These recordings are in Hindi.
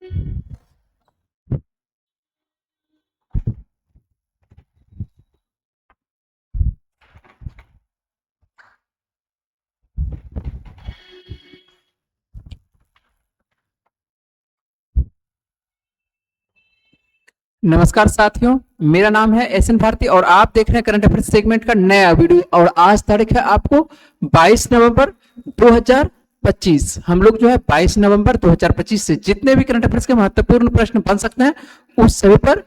नमस्कार साथियों, मेरा नाम है एस एन भारती और आप देख रहे हैं करंट अफेयर्स सेगमेंट का नया वीडियो। और आज तारीख है आपको 22 नवंबर 2025। हम लोग जो है 22 नवंबर 2025 से जितने भी करंट अफेयर्स के महत्वपूर्ण प्रश्न बन सकते हैं उस सभी पर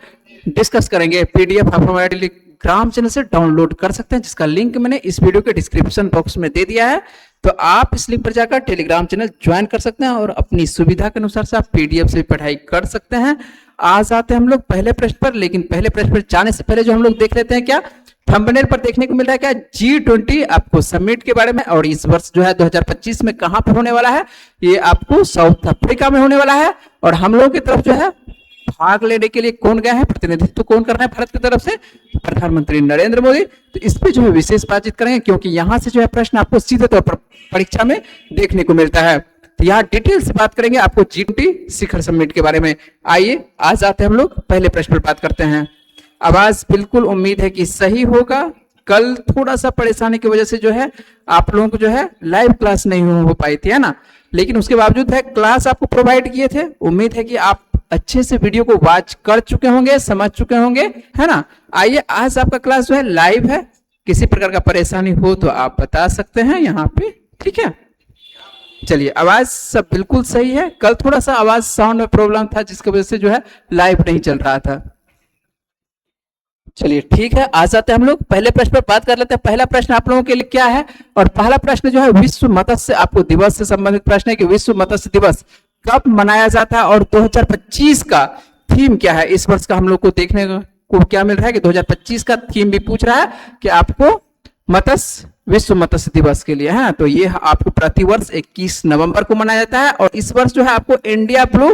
डिस्कस करेंगे। पीडीएफ आप हमारे टेलीग्राम चैनल से डाउनलोड कर सकते हैं, जिसका लिंक मैंने इस वीडियो के डिस्क्रिप्शन बॉक्स में दे दिया है। तो आप इस लिंक पर जाकर टेलीग्राम चैनल ज्वाइन कर सकते हैं और अपनी सुविधा के अनुसार से आप पीडीएफ से पढ़ाई कर सकते हैं। आज आते हैं हम लोग पहले प्रश्न पर, लेकिन पहले प्रश्न पर जाने से पहले जो हम लोग देख लेते हैं क्या थंबनेल पर देखने को मिल रहा है क्या G20 आपको समिट के बारे में। और इस वर्ष जो है 2025 में कहां पर होने वाला है, ये आपको साउथ अफ्रीका में होने वाला है। और हम लोगों की तरफ जो है भाग लेने के लिए कौन गया है, प्रतिनिधित्व कौन कर रहा है भारत की तरफ से, प्रधानमंत्री नरेंद्र मोदी। तो इस पे जो है विशेष बातचीत करेंगे, क्योंकि यहां से जो है प्रश्न आपको सीधे तौर पर परीक्षा में देखने को मिलता है। तो यहाँ डिटेल से बात करेंगे आपको G20 शिखर समिट के बारे में। आइए आज आते हैं हम लोग पहले प्रश्न पर बात करते हैं। आवाज बिल्कुल उम्मीद है कि सही होगा। कल थोड़ा सा परेशानी की वजह से जो है आप लोगों को जो है लाइव क्लास नहीं हो पाई थी, है ना, लेकिन उसके बावजूद है क्लास आपको प्रोवाइड किए थे। उम्मीद है कि आप अच्छे से वीडियो को वॉच कर चुके होंगे, समझ चुके होंगे, है ना। आइए आज आपका क्लास जो है लाइव है। किसी प्रकार का परेशानी हो तो आप बता सकते हैं यहाँ पे, ठीक है। चलिए, आवाज सब बिल्कुल सही है। कल थोड़ा सा आवाज साउंड में प्रॉब्लम था, जिसकी वजह से जो है लाइव नहीं चल रहा था। चलिए ठीक है, आ जाते हैं हम लोग पहले प्रश्न पर बात कर लेते हैं। पहला प्रश्न आप लोगों के लिए क्या है, और पहला प्रश्न जो है विश्व मत्स्य आपको दिवस से संबंधित प्रश्न है कि विश्व मत्स्य दिवस कब मनाया जाता है और 2025 का थीम क्या है। इस वर्ष का हम लोग को देखने को क्या मिल रहा है कि 2025 का थीम भी पूछ रहा है कि आपको मत्स्य विश्व मत्स्य दिवस के लिए है। तो ये आपको प्रतिवर्ष 21 नवंबर को मनाया जाता है। और इस वर्ष जो है आपको इंडिया ब्लू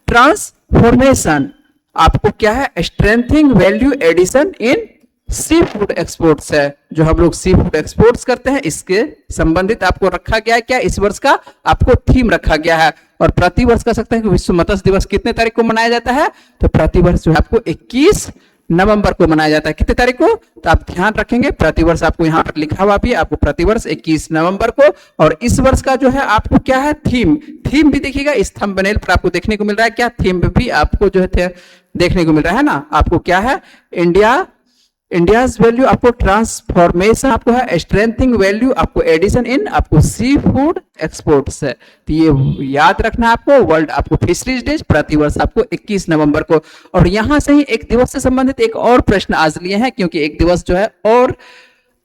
ट्रांसफॉर्मेशन आपको क्या है, strengthening value addition in sea food exports है। जो हम लोग सी फूड एक्सपोर्ट्स करते हैं इसके संबंधित आपको रखा गया है क्या, इस वर्ष का आपको थीम रखा गया है। और प्रतिवर्ष कह सकते हैं कि विश्व मत्स्य दिवस कितने तारीख को मनाया जाता है, तो प्रतिवर्ष जो है आपको 21 नवंबर को मनाया जाता है। कितने तारीख को, तो आप ध्यान रखेंगे प्रतिवर्ष आपको यहाँ पर लिखा हुआ भी, आपको प्रतिवर्ष 21 नवंबर को। और इस वर्ष का जो है आपको क्या है थीम भी देखिएगा इस थंबनेल पर आपको देखने को मिल रहा है क्या, थीम भी आपको जो है देखने को मिल रहा है ना। आपको क्या है, इंडियाज वैल्यू आपको ट्रांसफॉर्मेशन आपको है, स्ट्रेंथिंग वैल्यू आपको एडिशन इन आपको सी फूड एक्सपोर्ट्स है। तो ये याद रखना है आपको। वर्ल्ड आपको फिशरीज डे प्रतिवर्ष आपको 21 नवंबर को। और यहां से ही एक दिवस से संबंधित एक और प्रश्न आज लिए हैं, क्योंकि एक दिवस जो है और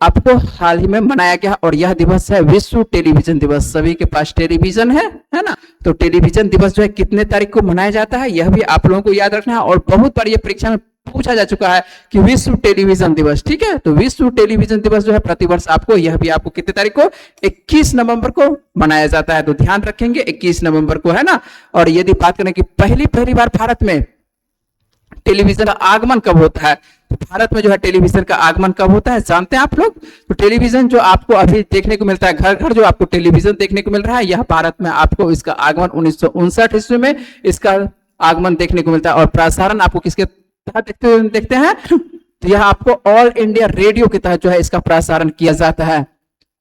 आपको हाल ही में मनाया गया, और यह दिवस है विश्व टेलीविजन दिवस। सभी के पास टेलीविजन है ना। तो टेलीविजन दिवस जो है कितने तारीख को मनाया जाता है, यह भी आप लोगों को याद रखना है। और बहुत बार यह परीक्षा में पूछा जा चुका है कि विश्व टेलीविजन दिवस, ठीक है। तो विश्व टेलीविजन दिवस जो है प्रतिवर्ष आपको, यह भी आपको कितने तारीख को, 21 नवंबर को मनाया जाता है। तो ध्यान रखेंगे 21 नवंबर को, है ना। और यदि बात करें कि पहली बार भारत में टेलीविजन का आगमन कब होता है, तो भारत में जो है टेलीविजन का आगमन कब होता है जानते हैं आप लोग। तो टेलीविजन जो आपको अभी देखने को मिलता है, घर घर जो आपको टेलीविजन देखने को मिल रहा है, यह भारत में आपको इसका आगमन 1959 ईस्वी में इसका आगमन देखने को मिलता है। और प्रसारण आपको किसके तहत देखते हैं, तो यह आपको ऑल इंडिया रेडियो के तहत जो है इसका प्रसारण किया जाता है,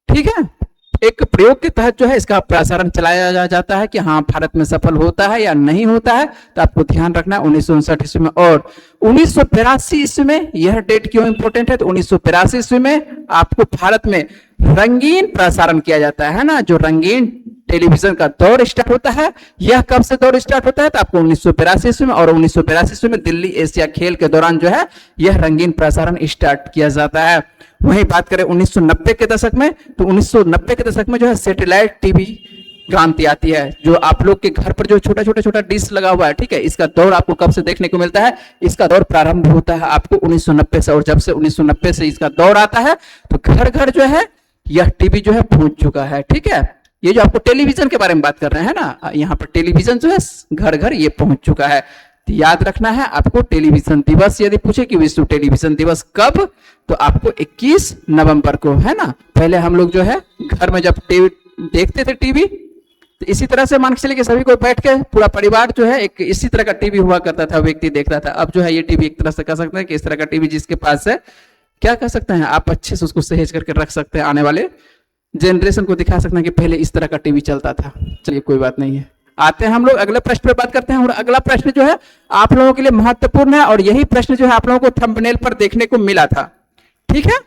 ठीक है। एक प्रयोग के तहत जो है इसका प्रसारण चलाया जाता है कि हाँ भारत में सफल होता है या नहीं होता है। तो आपको ध्यान रखना है 1959 ईस्वी में। और 1982 ईस्वी में, यह डेट क्यों इंपॉर्टेंट है, तो 1982 ईस्वी में आपको भारत में रंगीन प्रसारण किया जाता है ना। जो रंगीन टेलीविजन का दौर स्टार्ट होता है, यह कब से दौर स्टार्ट होता है, तो आपको 1982 ईस्वी में। और 1982 ईस्वी में दिल्ली एशिया खेल के दौरान जो है यह रंगीन प्रसारण स्टार्ट किया जाता है। वहीं बात करें 1990 के दशक में, तो 1990 के दशक में जो है सैटेलाइट टीवी क्रांति आती है। जो आप लोग के घर पर जो छोटा डिश लगा हुआ है, ठीक है, इसका दौर आपको कब से देखने को मिलता है, इसका दौर प्रारंभ होता है आपको 1990 से। और जब से 1990 से इसका दौर आता है, तो घर घर जो है यह टीवी जो है पहुंच चुका है, ठीक है। ये जो आपको टेलीविजन के बारे में बात कर रहे हैं ना, यहाँ पर टेलीविजन जो है घर घर ये पहुंच चुका है। तो याद रखना है आपको टेलीविजन दिवस, यदि पूछे कि विश्व टेलीविजन दिवस कब, तो आपको 21 नवंबर को, है ना। पहले हम लोग जो है घर में जब टीवी देखते थे टीवी, तो इसी तरह से मान के चलिए कि सभी को बैठ के पूरा परिवार जो है एक इसी तरह का टीवी हुआ करता था, व्यक्ति देख रहा था। अब जो है ये टीवी एक तरह से कह सकते हैं कि इस तरह का टीवी जिसके पास है, क्या कह सकते हैं आप, अच्छे से उसको सहेज करके रख सकते हैं, आने वाले जनरेशन को दिखा सकते हैं कि पहले इस तरह का टीवी चलता था। चलिए कोई बात नहीं है, आते हैं हम लोग अगले प्रश्न पर बात करते हैं। और अगला प्रश्न जो है आप लोगों के लिए महत्वपूर्ण है, और यही प्रश्न जो है आप लोगों को थंबनेल पर देखने को मिला था। ठीक है,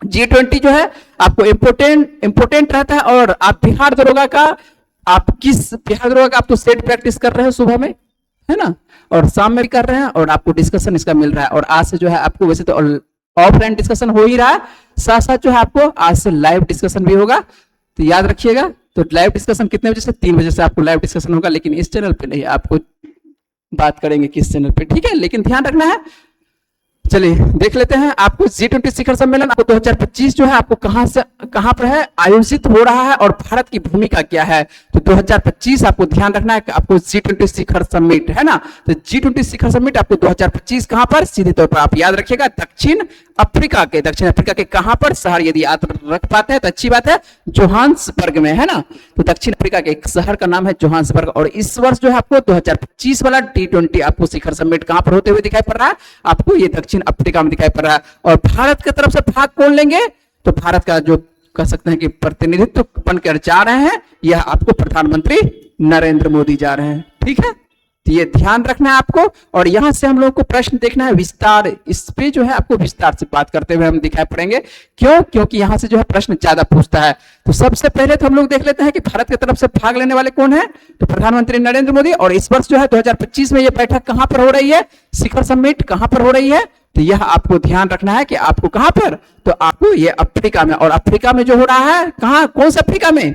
G20 जो है आपको इंपोर्टेंट रहता है, और आप बिहार दरोगा का आप तो सेट प्रैक्टिस कर रहे हैं सुबह में, है ना, और शाम में भी कर रहे हैं, और आपको डिस्कशन इसका मिल रहा है। और आज से जो है आपको वैसे तो ऑफलाइन डिस्कशन हो ही रहा है, साथ साथ जो है आपको आज से लाइव डिस्कशन भी होगा। तो याद रखिएगा, तो लाइव डिस्कशन कितने बजे से? 3 बजे से आपको लाइव डिस्कशन होगा, लेकिन इस चैनल पे नहीं, आपको बात करेंगे किस चैनल पे, ठीक है, लेकिन ध्यान रखना है। चलिए देख लेते हैं, आपको G20 शिखर सम्मेलन आपको 2025 जो है आपको कहां पर है, आयोजित हो रहा है, और भारत की भूमिका क्या है। तो 2025 आपको ध्यान रखना है कि आपको G20 शिखर समिट, है ना, तो G20 शिखर समिट आपको 2025 कहां पर, सीधे तौर पर आप याद रखिएगा दक्षिण अफ्रीका के कहां पर, शहर यदि आप रख पाते हैं तो अच्छी बात है, जोहान्सबर्ग में, है ना। तो दक्षिण अफ्रीका के एक शहर का नाम है जोहान्सबर्ग, और इस वर्ष जो है आपको 2025 वाला G20 आपको शिखर समिट कहां पर होते हुए दिखाई पड़ रहा है, आपको ये दक्षिण अफ्रीका में दिखाई पड़ रहा है। और भारत की तरफ से भाग कौन लेंगे, तो भारत का जो कह सकते हैं कि प्रतिनिधित्व बनकर जा रहे हैं, यह आपको प्रधानमंत्री नरेंद्र मोदी जा रहे हैं। ठीक है, तो ये ध्यान रखना है आपको। और यहां से हम लोग को प्रश्न देखना है विस्तार, इस पे जो है आपको विस्तार से बात करते हुए हम दिखाई पड़ेंगे। क्योंकि यहां से जो है प्रश्न ज्यादा पूछता है। तो सबसे पहले तो हम लोग देख लेते हैं कि भारत की तरफ से भाग लेने वाले कौन है, तो प्रधानमंत्री नरेंद्र मोदी। और इस वर्ष जो है 2025 में ये बैठक कहां पर हो रही है, शिखर समिट कहां पर हो रही है, तो यह आपको ध्यान रखना है कि आपको कहां पर, तो आपको ये अफ्रीका में, और अफ्रीका में जो हो रहा है कहां, कौन से अफ्रीका में,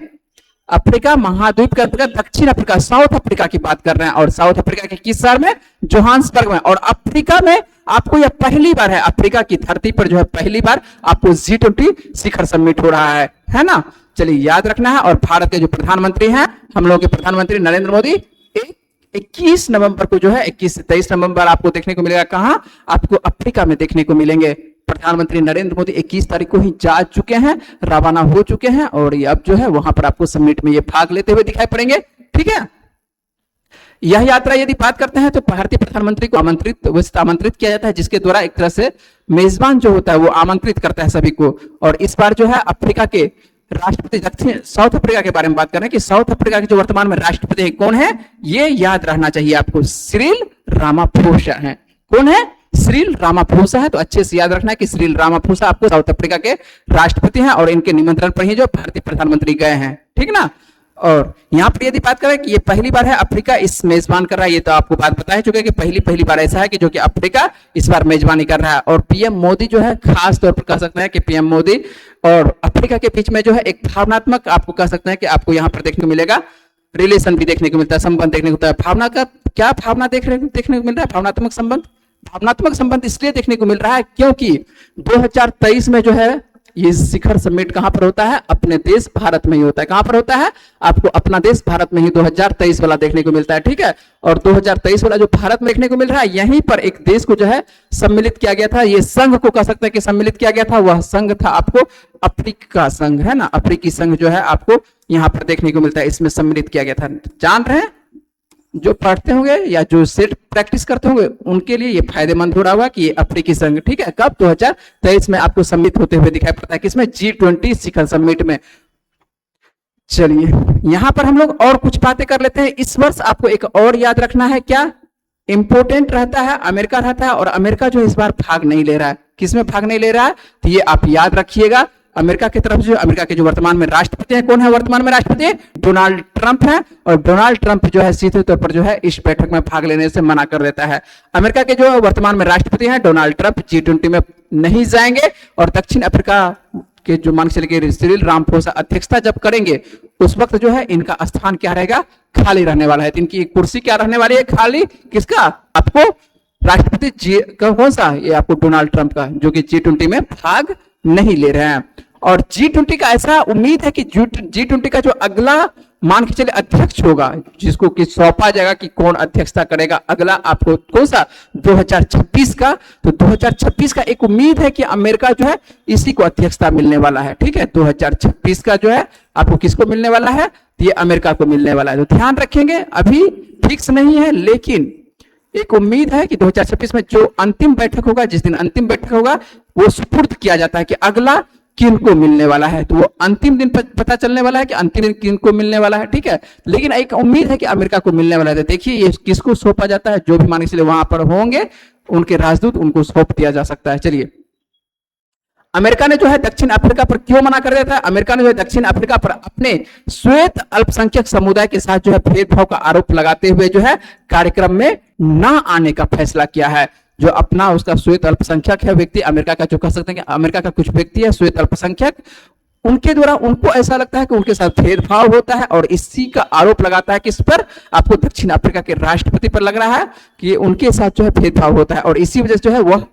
अफ्रीका महाद्वीप के अंतर्गत दक्षिण अफ्रीका, साउथ अफ्रीका की बात कर रहे हैं। और साउथ अफ्रीका के किस शहर में, जोहान्सबर्ग में। और अफ्रीका में आपको यह पहली बार है, अफ्रीका की धरती पर जो है पहली बार आपको G20 शिखर समिट हो रहा है ना। चलिए याद रखना है। और भारत के जो प्रधानमंत्री हैं, हम लोग के प्रधानमंत्री नरेंद्र मोदी, 21 नवंबर को जो है 21 से 23 नवंबर आपको देखने को मिलेगा, कहां, आपको अफ्रीका में देखने को मिलेंगे। प्रधानमंत्री नरेंद्र मोदी 21 तारीख को ही जा चुके हैं, रवाना हो चुके हैं, और ये अब जो है वहां पर आपको समिट में ये भाग लेते हुए दिखाई पड़ेंगे। ठीक है, यह यात्रा यदि बात करते हैं तो भारतीय प्रधानमंत्री को आमंत्रित किया जाता है, जिसके द्वारा एक तरह से मेजबान जो होता है वो आमंत्रित करता है सभी को। और इस बार जो है अफ्रीका के राष्ट्रपति, दक्षिण साउथ अफ्रीका के बारे में बात करें कि साउथ अफ्रीका के जो वर्तमान में राष्ट्रपति कौन है, ये याद रहना चाहिए आपको, सिरिल रामाफोसा है। कौन है, सिरिल रामाफोसा है। तो अच्छे से याद रखना है कि सिरिल रामाफोसा आपको साउथ अफ्रीका के राष्ट्रपति हैं, और इनके निमंत्रण पर ही जो भारतीय प्रधानमंत्री गए हैं। ठीक ना। और यहाँ पर यदि बात करें कि ये पहली बार है अफ्रीका इस मेजबान कर रहा है, ये तो आपको बात बता चुके कि पहली बार ऐसा है कि जो कि अफ्रीका इस बार मेजबानी कर रहा है। और पीएम मोदी जो है, खास तौर पर कह सकते हैं कि पीएम मोदी और अफ्रीका के बीच में जो है एक भावनात्मक, आपको कह सकते हैं कि आपको यहाँ पर देखने को मिलेगा, रिलेशन भी देखने को मिलता है, संबंध देखने को मिलता है। भावना का क्या, भावना देखने को मिल रहा है, भावनात्मक संबंध इसलिए देखने को मिल रहा है क्योंकि 2023 में जो है ये शिखर समिट कहां पर होता है, अपने देश भारत में ही होता है। कहां पर होता है, आपको अपना देश भारत में ही 2023 वाला देखने को मिलता है। ठीक है, और 2023 वाला जो भारत में देखने को मिल रहा है, यहीं पर एक देश को जो है सम्मिलित किया गया था, ये संघ को कह सकते हैं कि सम्मिलित किया गया था। वह संघ था आपको अफ्रीका संघ, है ना, अफ्रीकी संघ जो है आपको यहां पर देखने को मिलता है, इसमें सम्मिलित किया गया था। जान रहे हैं, जो पढ़ते होंगे या जो सेट प्रैक्टिस करते होंगे उनके लिए ये फायदेमंद हो रहा होगा कि ये अफ्रीकी संघ, ठीक है, कब 2023 में आपको सम्मिलित होते हुए दिखाई पड़ता है, किसमें, G20 शिखर समिट में। चलिए यहां पर हम लोग और कुछ बातें कर लेते हैं। इस वर्ष आपको एक और याद रखना है, क्या इंपोर्टेंट रहता है, अमेरिका रहता है, और अमेरिका जो इस बार भाग नहीं ले रहा है। किसमें भाग नहीं ले रहा है, तो ये आप याद रखिएगा, अमेरिका की तरफ से, अमेरिका के जो वर्तमान में राष्ट्रपति हैं, कौन है वर्तमान में राष्ट्रपति, डोनाल्ड ट्रंप है। और डोनाल्ड ट्रंप जो है सीधे तौर पर जो है इस बैठक में भाग लेने से मना कर देता है। अमेरिका के जो वर्तमान में राष्ट्रपति हैं डोनाल्ड ट्रंप G20 में नहीं जाएंगे, और दक्षिण अफ्रीका के जो मान चलिए सिरिल रामाफोसा अध्यक्षता जब करेंगे, उस वक्त जो है इनका स्थान क्या रहेगा, खाली रहने वाला है। इनकी कुर्सी क्या रहने वाली है, खाली। किसका, आपको राष्ट्रपति कौन सा, ये आपको डोनाल्ड ट्रंप का, जो कि G20 में भाग नहीं ले रहे हैं। और G20 का ऐसा उम्मीद है कि G20 का जो अगला मान के चले अध्यक्ष होगा, जिसको कि सौंपा जाएगा कि कौन अध्यक्षता करेगा अगला आपको कौन सा 2026 का। तो 2026 का एक उम्मीद है कि अमेरिका जो है इसी को अध्यक्षता मिलने वाला है। ठीक है, 2026 का जो है आपको किसको मिलने वाला है, ये अमेरिका को मिलने वाला है। तो ध्यान रखेंगे, अभी फिक्स नहीं है, लेकिन एक उम्मीद है कि 2026 में जो अंतिम बैठक होगा, जिस दिन अंतिम बैठक होगा वो सुपुर्द किया जाता है कि अगला किन को मिलने वाला है। तो वो अंतिम दिन पता चलने वाला है कि अंतिम दिन किन को मिलने वाला है। ठीक है, लेकिन एक उम्मीद है कि अमेरिका को मिलने वाला है। तो देखिए ये किसको सौंपा जाता है, जो भी मान के चलिए वहां पर होंगे उनके राजदूत, उनको सौंप दिया जा सकता है। चलिए, अमेरिका ने जो है दक्षिण अफ्रीका पर क्यों मना कर दिया था? अमेरिका ने जो है दक्षिण अफ्रीका पर अपने श्वेत अल्पसंख्यक समुदाय के साथ जो है भेदभाव का आरोप लगाते हुए जो है कार्यक्रम में न आने का फैसला किया है। जो अपना उसका श्वेत अल्पसंख्यक है व्यक्ति, अमेरिका का जो कह सकते हैं कि अमेरिका का कुछ व्यक्ति है श्वेत अल्पसंख्यक, उनके द्वारा उनको ऐसा लगता है कि उनके साथ भेदभाव होता है और इसी का आरोप लगाता है किस पर, आपको दक्षिण अफ्रीका के राष्ट्रपति पर लग रहा है कि उनके साथ जो है भेदभाव होता है और इसी वजह से जो है वह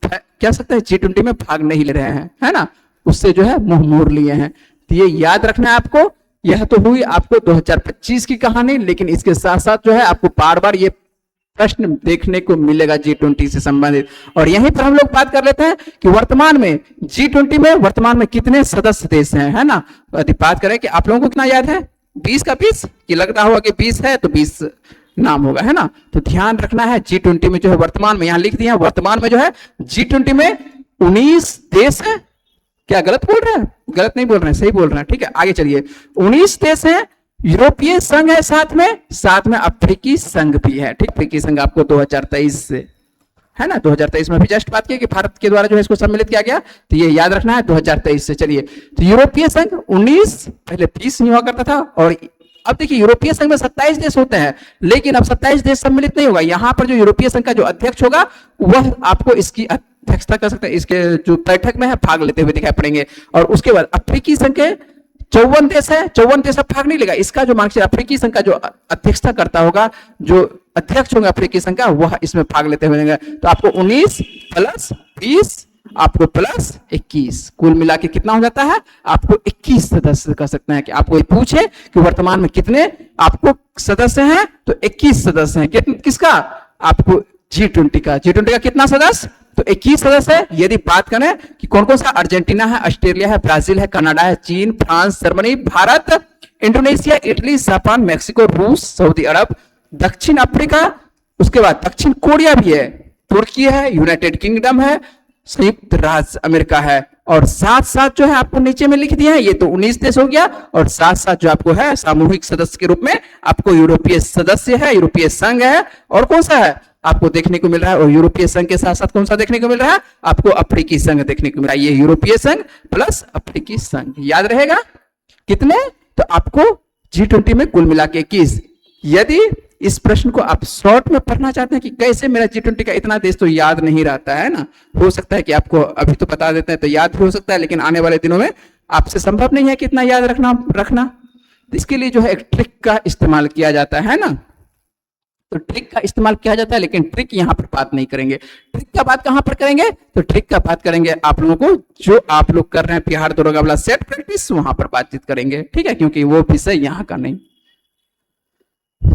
क्या सकते हैं G20 में भाग नहीं ले रहे हैं, है ना, उससे जो है मुंह मोड़ लिए हैं। तो ये याद रखना है आपको। यह तो हुई आपको 2025 की कहानी, लेकिन इसके साथ साथ जो है आपको बार बार ये प्रश्न देखने को मिलेगा G20 से संबंधित। और यहीं पर हम लोग बात कर लेते हैं कि वर्तमान में G20 में वर्तमान में कितने सदस्य देश हैं, है ना। यदि बात करें कि आप लोगों को कितना याद है, 20 का 20 कि लगता होगा कि 20 है तो 20 नाम होगा, है ना। तो ध्यान रखना है G20 में जो है वर्तमान में, यहां लिख दिया वर्तमान में जो है G20 में 19 देश है। क्या गलत बोल रहे हैं? गलत नहीं बोल रहे हैं, सही बोल रहे हैं। ठीक है, आगे चलिए। 19 देश है, यूरोपीय संघ है साथ में अफ्रीकी संघ भी है। ठीक, अफ्रीकी संघ आपको 2023 से, है ना, 2023 में भी जस्ट बात की कि भारत के द्वारा जो है इसको सम्मिलित किया गया, तो ये याद रखना है 2023 से। चलिए, तो यूरोपीय संघ 19, पहले 20 नहीं हुआ करता था, और अब देखिए यूरोपीय संघ में 27 देश होते हैं, लेकिन अब 27 देश सम्मिलित नहीं होगा। यहां पर जो यूरोपीय संघ का जो अध्यक्ष होगा वह आपको इसकी अध्यक्षता कर सकते हैं, इसके जो बैठक में है भाग लेते हुए दिखाई पड़ेंगे। और उसके बाद अफ्रीकी संघ के 54 देश है, 54 देश अब भाग नहीं लेगा। इसका जो मार्क्स अफ्रीकी संघ का जो अध्यक्षता करता होगा, जो अध्यक्ष होंगे अफ्रीकी संघ का, वह इसमें भाग लेते हुए। तो आपको 19 प्लस 20 आपको प्लस 21 कुल मिला के कितना हो जाता है, आपको 21 सदस्य कह सकते हैं। कि आपको पूछे कि वर्तमान में कितने आपको सदस्य हैं, तो 21 सदस्य हैं। किसका? आपको G20 का। G20 का कितना सदस्य? तो 21 सदस्य है। यदि बात करें कि कौन कौन सा, अर्जेंटीना है, ऑस्ट्रेलिया है, ब्राजील है, कनाडा है, चीन, France, Germany, Bharat, Indonesia, Italy, Japan, Mexico, रूस, सऊदी अरब, दक्षिण अफ्रीका, उसके बाद दक्षिण कोरिया भी है, तुर्की है, यूनाइटेड किंगडम है, संयुक्त राज्य अमेरिका है, और साथ साथ जो है आपको नीचे में लिख दिया है, ये तो 19 देश हो गया, और साथ साथ जो आपको है सामूहिक सदस्य के रूप में आपको यूरोपीय सदस्य है, यूरोपीय संघ है, और कौन सा है आपको देखने को मिल रहा है, और यूरोपीय संघ के साथ साथ कौन सा देखने को मिल रहा है, आपको अफ्रीकी संघ देखने को मिल रहा है। ये यूरोपीय संघ प्लस अफ्रीकी संघ, याद रहेगा कितने, तो आपको G20 में कुल मिला के 21। यदि इस प्रश्न को आप शॉर्ट में पढ़ना चाहते हैं कि कैसे मेरा G20 का इतना देश तो याद नहीं रहता है ना, हो सकता है कि आपको अभी तो बता देते हैं तो याद हो सकता है, लेकिन आने वाले दिनों में आपसे संभव नहीं है कि इतना याद रखना। तो इसके लिए जो है एक ट्रिक का इस्तेमाल किया जाता है ना, तो ट्रिक का इस्तेमाल किया जाता है, लेकिन ट्रिक यहां पर बात नहीं करेंगे। ट्रिक का बात कहां पर करेंगे, तो ट्रिक का बात करेंगे आप लोगों को जो आप लोग कर रहे हैं बिहार दरोगा वाला सेट प्रैक्टिस, वहां पर बातचीत करेंगे। ठीक है, क्योंकि वो विषय यहां का नहीं।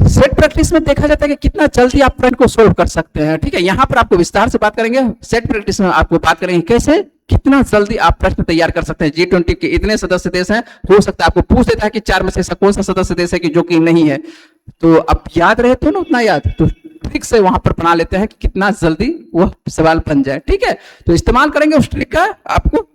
सेट प्रैक्टिस में देखा जाता है कि कितना जल्दी आप प्रश्न को सोल्व कर सकते हैं। ठीक है, यहां पर आपको विस्तार से बात करेंगे। सेट प्रैक्टिस में आपको बात करेंगे कैसे कितना जल्दी आप प्रश्न तैयार कर सकते हैं। G20 के इतने सदस्य देश हैं, हो सकता है आपको पूछ देता है कि 4 में से ऐसा कौन सा सदस्य देश है कि जो कि नहीं है, तो अब याद रहे तो ना उतना याद, तो ट्रिक से वहां पर बना लेते हैं कि कितना जल्दी वह सवाल बन जाए। ठीक है, तो इस्तेमाल करेंगे उस ट्रिक का आपको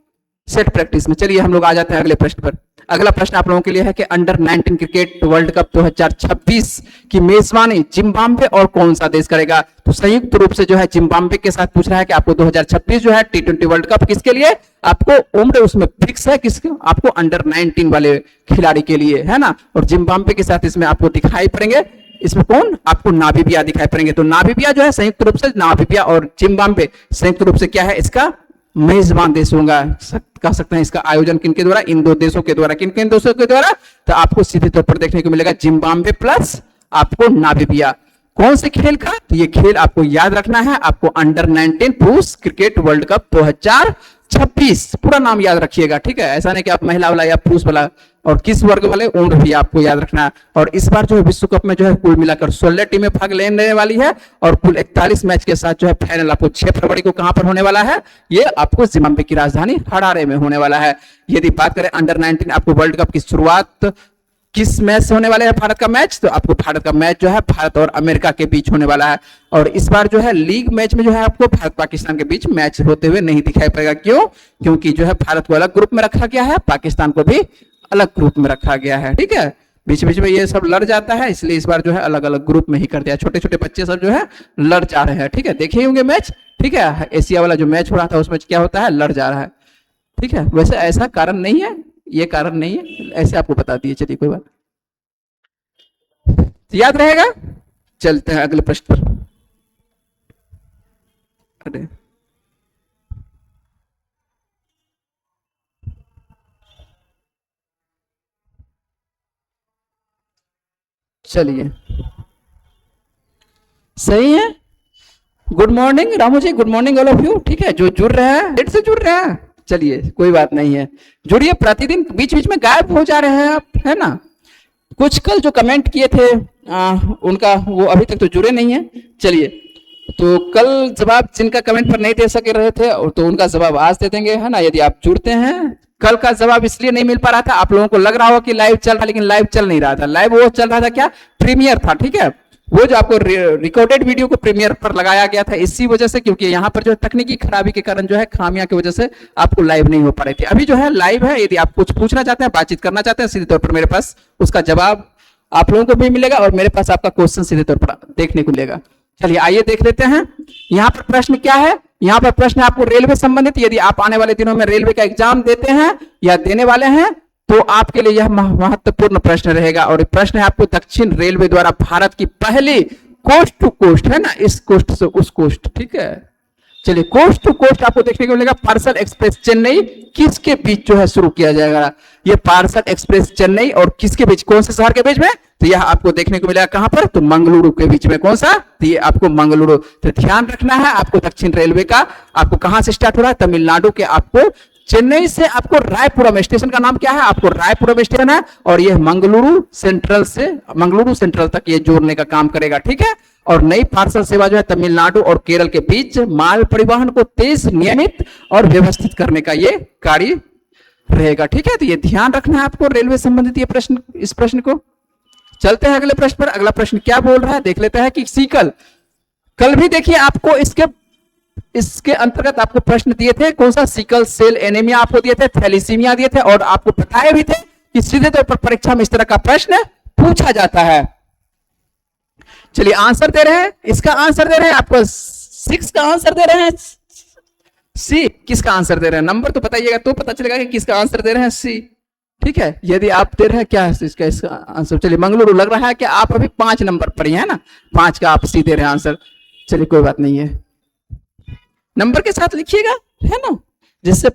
सेट प्रैक्टिस में। चलिए हम लोग आ जाते हैं अगले प्रश्न पर। अगला प्रश्न आप लोगों के लिए है कि अंडर 19 क्रिकेट वर्ल्ड कप 2026 की मेजबानी जिम्बाब्वे और कौन सा देश करेगा। तो संयुक्त रूप से जो है जिम्बाब्वे के साथ पूछ रहा है कि आपको 2026 जो है T20 वर्ल्ड कप किसके लिए, आपको उम्र उसमें फिक्स है किसके, आपको अंडर 19 वाले खिलाड़ी के लिए, है ना। और जिम्बाब्वे के साथ इसमें आपको दिखाई पड़ेंगे, इसमें कौन, आपको नामीबिया दिखाई पड़ेंगे। तो नामीबिया जो है संयुक्त रूप से, नामीबिया और जिम्बाब्वे संयुक्त रूप से क्या है, इसका मेजबान देश होगा। कह सकते हैं इसका आयोजन किनके द्वारा, इन दो देशों के द्वारा। किन किन देशों के द्वारा, तो आपको सीधे तौर पर देखने को मिलेगा जिम्बाब्वे प्लस आपको नामीबिया। कौन से खेल का, तो ये खेल आपको याद रखना है, आपको अंडर 19 पुरुष क्रिकेट वर्ल्ड कप 26 पूरा नाम याद रखिएगा, ठीक है, ऐसा नहीं कि आप महिला वाला या पुरुष वाला, और किस वर्ग वाले उम्र भी आपको याद रखना है। और इस बार जो है विश्व कप में जो है कुल मिलाकर 16 टीमें भाग लेने वाली है और कुल 41 मैच के साथ जो है फाइनल आपको 6 फरवरी को कहां पर होने वाला है, ये आपको जिम्बाब्वे की राजधानी हरारे में होने वाला है। यदि बात करें अंडर 19 आपको वर्ल्ड कप की शुरुआत किस मैच से होने वाले है भारत का मैच, तो आपको भारत का मैच जो है भारत और अमेरिका के बीच होने वाला है। और इस बार जो है लीग मैच में जो है आपको भारत पाकिस्तान के बीच मैच होते हुए नहीं दिखाई पड़ेगा। क्यों? क्योंकि जो है भारत को अलग ग्रुप में रखा गया है, पाकिस्तान को भी अलग ग्रुप में रखा गया है, ठीक है। बीच बीच में ये सब लड़ जाता है, इसलिए इस बार जो है अलग अलग ग्रुप में ही कर दिया। छोटे छोटे बच्चे सब जो है लड़ जा रहे हैं, ठीक है, देखे होंगे मैच, ठीक है। एशिया वाला जो मैच हो रहा था उसमें क्या होता है, लड़ जा रहा है, ठीक है। वैसे ऐसा कारण नहीं है, ये कारण नहीं है, ऐसे आपको बता दिए, चलिए कोई बात याद रहेगा। चलते हैं अगले प्रश्न पर। अरे चलिए, सही है। Good morning Ramu ji, good morning all of you, ठीक है। जो जुड़ रहे हैं लेट से जुड़ रहे हैं, चलिए कोई बात नहीं है, जुड़िए। प्रतिदिन बीच बीच में गायब हो जा रहे हैं आप, है ना। कुछ कल जो कमेंट किए थे उनका वो अभी तक तो जुड़े नहीं है। चलिए, तो कल जवाब जिनका कमेंट पर नहीं दे सके रहे थे तो उनका जवाब आज दे देंगे, है ना। यदि आप जुड़ते हैं, कल का जवाब इसलिए नहीं मिल पा रहा था, आप लोगों को लग रहा हो कि लाइव चल रहा, लेकिन लाइव चल नहीं रहा था। लाइव वो चल रहा था क्या, प्रीमियर था, ठीक है। वो जो आपको रिकॉर्डेड वीडियो को प्रीमियर पर लगाया गया था, इसी वजह से, क्योंकि यहाँ पर जो है तकनीकी खराबी के कारण जो है खामियां की वजह से आपको लाइव नहीं हो पा रही थी। अभी जो है लाइव है, यदि आप कुछ पूछना चाहते हैं, बातचीत करना चाहते हैं, सीधे तौर पर मेरे पास उसका जवाब आप लोगों को भी मिलेगा और मेरे पास आपका क्वेश्चन सीधे तौर पर देखने को मिलेगा। चलिए आइए देख लेते हैं यहाँ पर प्रश्न क्या है। यहाँ पर प्रश्न है आपको रेलवे संबंधित। यदि आप आने वाले दिनों में रेलवे का एग्जाम देते हैं या देने वाले हैं तो आपके लिए यह महत्वपूर्ण प्रश्न रहेगा। और प्रश्न है आपको दक्षिण रेलवे द्वारा भारत की पहली कोस्ट टू कोस्ट, है ना, इस कोस्ट से उस कोस्ट, ठीक है। चलिए, कोस्ट टू कोस्ट आपको देखने को मिलेगा। पार्सल एक्सप्रेस चेन्नई किसके बीच जो है शुरू किया जाएगा, ये पार्सल एक्सप्रेस चेन्नई और किसके बीच, कौन से शहर के बीच में, तो यह आपको देखने को मिलेगा कहां पर, तो मंगलुरु के बीच में। कौन सा, तो ये आपको मंगलुरु। तो ध्यान रखना है आपको, दक्षिण रेलवे का आपको कहां से स्टार्ट हो रहा है, तमिलनाडु के आपको चेन्नई से आपको रायपुरम, स्टेशन का नाम क्या है, आपको रायपुरम स्टेशन है, और यह मंगलुरु सेंट्रल से मंगलुरु सेंट्रल तक ये जोड़ने का काम करेगा, ठीक है। और नई पार्सल सेवा जो है तमिलनाडु और केरल के बीच माल परिवहन को तेज, नियमित और व्यवस्थित करने का ये कार्य रहेगा, ठीक है। तो ये ध्यान रखना है आपको रेलवे संबंधित ये प्रश्न, इस प्रश्न को। चलते हैं अगले प्रश्न पर। अगला प्रश्न क्या बोल रहा है देख लेते हैं कि सीकल, कल भी देखिए आपको इसके अंतर्गत आपको प्रश्न दिए थे, कौन सा, सिकल सेल एनीमिया आपको दिए थे, थैलीसीमिया दिए थे, और आपको बताए भी थे कि सीधे तौर पर परीक्षा में इस तरह का प्रश्न पूछा जाता है। चलिए आंसर दे रहे हैं, इसका आंसर दे रहे हैं आपको 6 का आंसर दे रहे हैं, सी। किसका आंसर दे रहे हैं, नंबर तो बताइएगा तो पता चलेगा कि किसका आंसर दे रहे हैं, सी, ठीक है। यदि आप दे रहे हैं क्या है इसका आंसर, चलिए मंगलुरु लग रहा है कि आप अभी 5 नंबर पर ही है ना, 5 का आप सी दे रहे हैं आंसर। चलिए कोई बात नहीं है, नंबर के साथ लिखिएगा, है ना, जिससे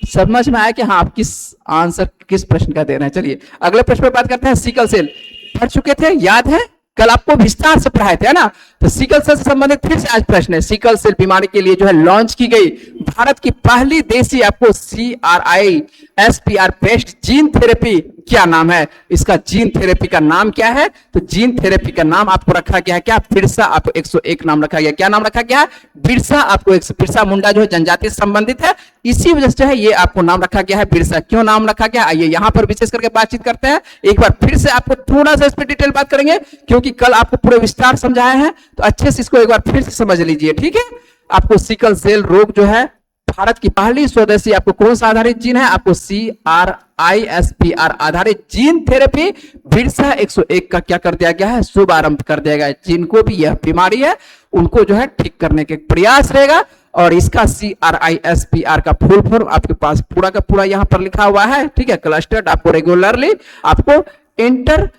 समझ में आया कि हाँ आप किस आंसर किस प्रश्न का दे रहे हैं। चलिए अगले प्रश्न पर बात करते हैं। सिकल सेल पढ़ चुके थे, याद है, कल आपको विस्तार से पढ़ाए थे, है ना। तो सिकल सेल से संबंधित फिर से आज प्रश्न है। सिकल सेल बीमारी के लिए जो है लॉन्च की गई भारत की पहली देसी आपको CRISPR बेस्ड जीन थेरेपी क्या नाम है, इसका जीन थेरेपी का नाम क्या है, तो जीन थेरेपी का नाम आपको रखा गया है क्या, बिरसा। आपको 101 नाम रखा गया, क्या नाम रखा गया है, बिरसा। आपको बिरसा मुंडा जो है जनजाति से संबंधित है, इसी वजह से है ये आपको नाम रखा गया है बिरसा। क्यों नाम रखा गया, आइए यहां पर विशेष करके बातचीत करते हैं। एक बार फिर से आपको थोड़ा सा इस पर डिटेल बात करेंगे, क्योंकि कल आपको पूरे विस्तार समझाए हैं, तो अच्छे से इसको एक बार फिर से समझ लीजिए, ठीक है। आपको सिकल सेल रोग जो है भारत की पहली स्वदेशी आपको कौन सा आधारित जीन है, आपको CRISPR आधारित जीन थेरेपी बिरसा 101 का क्या कर दिया गया है, शुभारंभ कर दिया गया है। जिनको भी यह बीमारी है उनको जो है ठीक करने के प्रयास रहेगा। और इसका CRISPR का फुल फॉर्म आपके पास पूरा का पूरा यहां पर लिखा हुआ है, ठीक है। क्लस्टर्ड आपको रेगुलरली आपको इंटर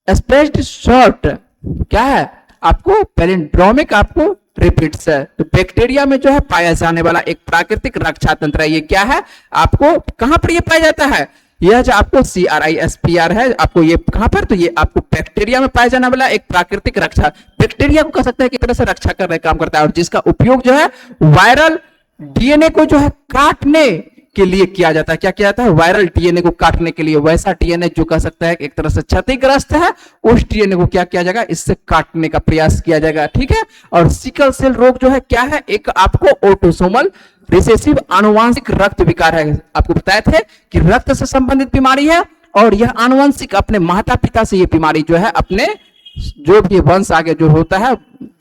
स्पेस्ड शॉर्ट क्या है, आपको पैलिंड्रोमिक आपको रिपीट्स है। तो बैक्टीरिया में जो है पाया जाने वाला एक प्राकृतिक रक्षा तंत्र है। ये क्या है, आपको कहां पर ये पाया जाता है, यह जो आपको CRISPR है, आपको ये कहां पर, तो ये आपको बैक्टीरिया में पाया जाने वाला एक प्राकृतिक रक्षा, बैक्टीरिया को कह सकते हैं कि तरह से रक्षा करने का काम करता है, और जिसका उपयोग जो है वायरल DNA को जो है काटने के लिए किया जाता है। क्या किया जाता है? वायरल डीएनए को काटने के लिए। वैसा डीएनए जो कह सकता है एक तरह से क्षतिग्रस्त है, उस डीएनए को क्या किया जाएगा? इससे काटने का प्रयास किया जाएगा, ठीक है। और सिकल सेल रोग जो है क्या है? एक आपको ऑटोसोमल रिसेसिव आनुवंशिक रक्त विकार है। आपको बताए थे कि रक्त से संबंधित बीमारी है और यह आनुवंशिक, अपने माता पिता से ये बीमारी जो है अपने जो भी वंश आगे जो होता है,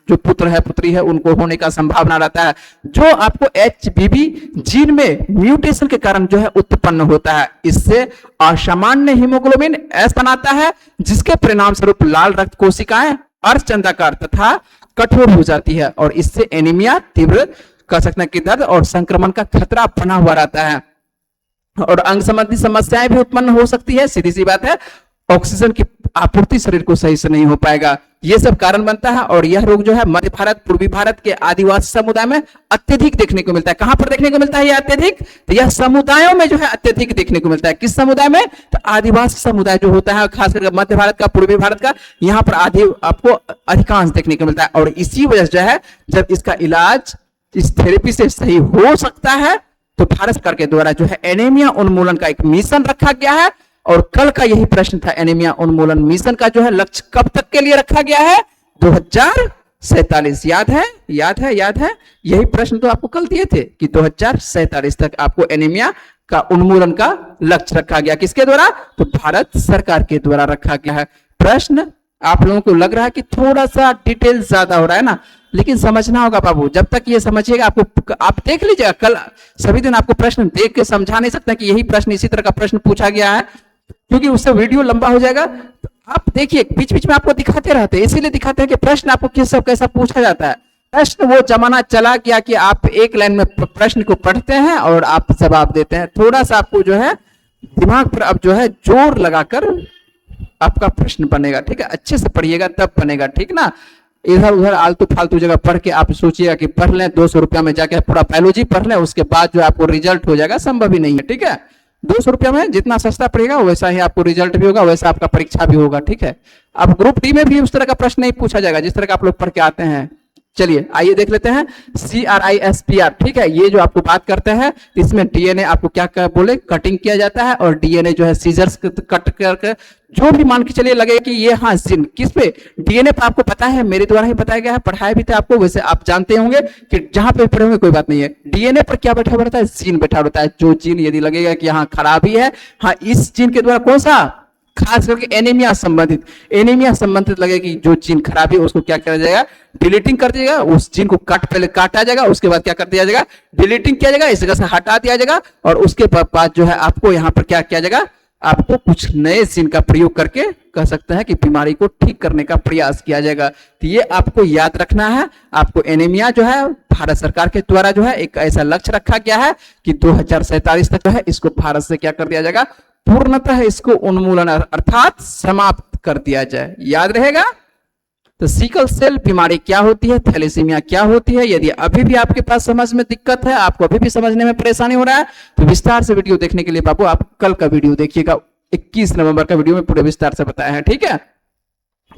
जो पुत्र है पुत्री है, उनको होने का संभावना रहता है, जो आपको एचबीवी जीन में म्यूटेशन के कारण जो है उत्पन्न होता है। इससे असामान्य हीमोग्लोबिन एस बनाता है, जिसके परिणाम स्वरूप लाल रक्त कोशिकाएं अर्धचंद्राकार तथा कठोर हो जाती है और इससे एनीमिया, तीव्र कह सकते हैं कि दर्द और संक्रमण का खतरा बना हुआ रहता है और अंग संबंधी समस्याएं भी उत्पन्न हो सकती है। सीधी सी बात है, ऑक्सीजन की आपूर्ति शरीर को सही से नहीं हो पाएगा, ये सब कारण बनता है। और यह रोग जो है मध्य भारत, पूर्वी भारत के आदिवासी समुदाय में अत्यधिक देखने को मिलता है। कहां पर देखने को मिलता है यह अत्यधिक? तो यह समुदायों में जो है अत्यधिक देखने को मिलता है। किस समुदाय में? तो आदिवासी समुदाय जो होता है, खासकर मध्य भारत का, पूर्वी भारत का, यहाँ पर आपको अधिकांश देखने को मिलता है। और इसी वजह से जो है जब इसका इलाज इस थेरेपी से सही हो सकता है तो भारत सरकार के द्वारा जो है एनीमिया उन्मूलन का एक मिशन रखा गया है। और कल का यही प्रश्न था, एनीमिया उन्मूलन मिशन का जो है लक्ष्य कब तक के लिए रखा गया है? 2047। याद है? याद है? याद है? यही प्रश्न तो आपको कल दिए थे कि 2047 तक आपको एनीमिया का उन्मूलन का लक्ष्य रखा गया। किसके द्वारा? तो भारत सरकार के द्वारा रखा गया है। प्रश्न आप लोगों को लग रहा है कि थोड़ा सा डिटेल ज्यादा हो रहा है ना, लेकिन समझना होगा बाबू। जब तक ये समझिएगा, आपको आप देख लीजिएगा, कल सभी दिन आपको प्रश्न देख के समझा नहीं सकते कि यही प्रश्न इसी तरह का प्रश्न पूछा गया है, क्योंकि उससे वीडियो लंबा हो जाएगा। तो आप देखिए, बीच बीच में आपको दिखाते रहते हैं, इसीलिए दिखाते हैं कि प्रश्न आपको किस सब कैसा पूछा जाता है। प्रश्न वो जमाना चला गया कि आप एक लाइन में प्रश्न को पढ़ते हैं और आप जवाब देते हैं। थोड़ा सा आपको जो है दिमाग पर अब जो है जोर लगाकर आपका प्रश्न बनेगा, ठीक है। अच्छे से पढ़िएगा तब बनेगा, ठीक ना। इधर उधर आलतू फालतू जगह पढ़ के आप सोचिएगा कि पढ़ लें 200 रुपया में जाके पूरा बायोलॉजी पढ़ लें, उसके बाद जो आपको रिजल्ट हो जाएगा, संभव ही नहीं है, ठीक है। 200 रुपया में जितना सस्ता पड़ेगा वैसा ही आपको रिजल्ट भी होगा, वैसा आपका परीक्षा भी होगा, ठीक है। अब ग्रुप डी में भी उस तरह का प्रश्न नहीं पूछा जाएगा जिस तरह का आप लोग पढ़ के आते हैं। चलिए आइए देख लेते हैं CRISPR, ठीक है। ये जो आपको बात करते हैं, इसमें डीएनए आपको क्या बोले, कटिंग किया जाता है और डीएनए जो है सीजर्स कट करके जो भी मान के चलिए लगे कि ये हाँ जीन किस पे, डीएनए पे आपको पता है, मेरे द्वारा ही बताया गया है, पढ़ाया भी था आपको, वैसे आप जानते होंगे कि जहां पे पढ़े होंगे कोई बात नहीं है। डीएनए पर क्या बैठा रहता है? जीन बैठा रहता है। जो जीन यदि लगेगा कि यहाँ खराबी है, हाँ इस जीन के द्वारा कौन सा, खास करके एनीमिया संबंधित लगे कि जो जीन खराबी है उसको क्या किया जाएगा, डिलीटिंग कर दिया जाएगा। उस जीन को पहले काटा जाएगा, उसके बाद क्या कर दिया जाएगा, डिलीटिंग किया जाएगा, इस जगह से हटा दिया जाएगा और उसके बाद जो है आपको यहाँ पर क्या किया जाएगा, आपको कुछ नए जीन का प्रयोग करके कह सकते हैं कि बीमारी को ठीक करने का प्रयास किया जाएगा। तो ये आपको याद रखना है। आपको एनीमिया जो है भारत सरकार के द्वारा जो है एक ऐसा लक्ष्य रखा गया है कि 2047 तक जो है इसको भारत से क्या कर दिया जाएगा, पूर्णतः इसको उन्मूलन अर्थात समाप्त कर दिया जाए। याद रहेगा। तो सिकल सेल बीमारी क्या होती है, थैलेसीमिया क्या होती है, यदि अभी भी आपके पास समझ में दिक्कत है, आपको अभी भी समझने में परेशानी हो रहा है, तो विस्तार से वीडियो देखने के लिए बाबू आप कल का वीडियो देखिएगा, 21 नवंबर का वीडियो में पूरे विस्तार से बताया है, ठीक है।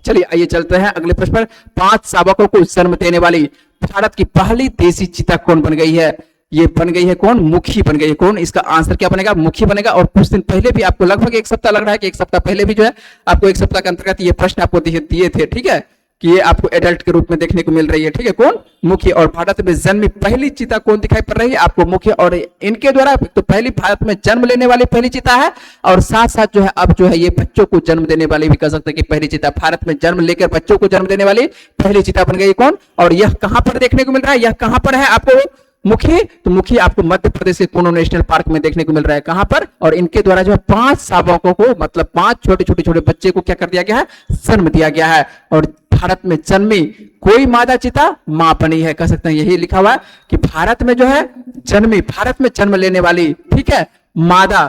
चलिए आइए चलते हैं अगले प्रश्न पर। 5 शावकों को जन्म देने वाली भारत की पहली देसी चीता कौन बन गई है? ये बन गई है कौन? मुखी बन गई है। कौन? इसका आंसर क्या बनेगा? मुखी बनेगा। और कुछ दिन पहले भी आपको लगभग एक सप्ताह लग रहा है कि एक सप्ताह पहले भी जो है आपको एक सप्ताह के अंतर्गत ये प्रश्न आपको दिए थे, ठीक है, कि ये आपको एडल्ट के रूप में देखने को मिल रही है, ठीक है। कौन? मुखी। और भारत में जन्मी पहली चीता कौन दिखाई पड़ रही है आपको? मुखी। और इनके द्वारा तो पहली भारत में जन्म लेने वाली पहली चीता है और साथ साथ जो है अब जो है ये बच्चों को जन्म देने वाली भी कह सकते हैं कि पहली चीता, भारत में जन्म लेकर बच्चों को जन्म देने वाली पहली चीता बन गई। कौन? और यह कहां पर देखने को मिल रहा है? यह कहां पर है आपको मुखी? तो मुखी आपको मध्य प्रदेश के कोनो नेशनल पार्क में देखने को मिल रहा है। कहां पर? और इनके द्वारा जो है 5 शावकों को, मतलब 5 छोटे बच्चे को क्या कर दिया गया है? जन्म दिया गया है। और भारत में जन्मी कोई मादा चीता मां बनी है, कह सकते हैं यही लिखा हुआ है कि भारत में जो है जन्मी, भारत में जन्म लेने वाली, ठीक है, मादा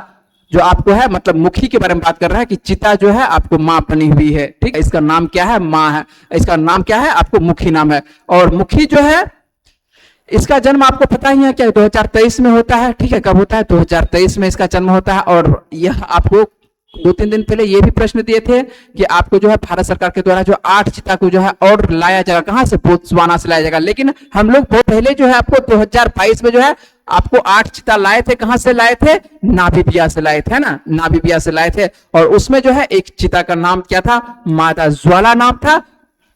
जो आपको है, मतलब मुखी के बारे में बात कर रहा है कि चीता जो है आपको मां बनी हुई है, ठीक है। इसका नाम क्या है? मां है। इसका नाम क्या है? आपको मुखी नाम है। और मुखी जो है इसका जन्म आपको पता ही है क्या, 2023 में होता है, ठीक है। कब होता है? 2023 में इसका जन्म होता है। और यह आपको 2-3 दिन पहले ये भी प्रश्न दिए थे कि आपको जो है भारत सरकार के द्वारा जो 8 चीता को जो है और लाया जाएगा, कहां से, बोत्सवाना से लाया जाएगा। लेकिन हम लोग बहुत पहले जो है आपको 2022 में जो है आपको 8 चीता लाए थे, कहां से लाए थे, नामीबिया से लाए थे, है ना, नामीबिया से लाए थे। और उसमें जो है एक चीता का नाम क्या था, मादा ज्वाला नाम था।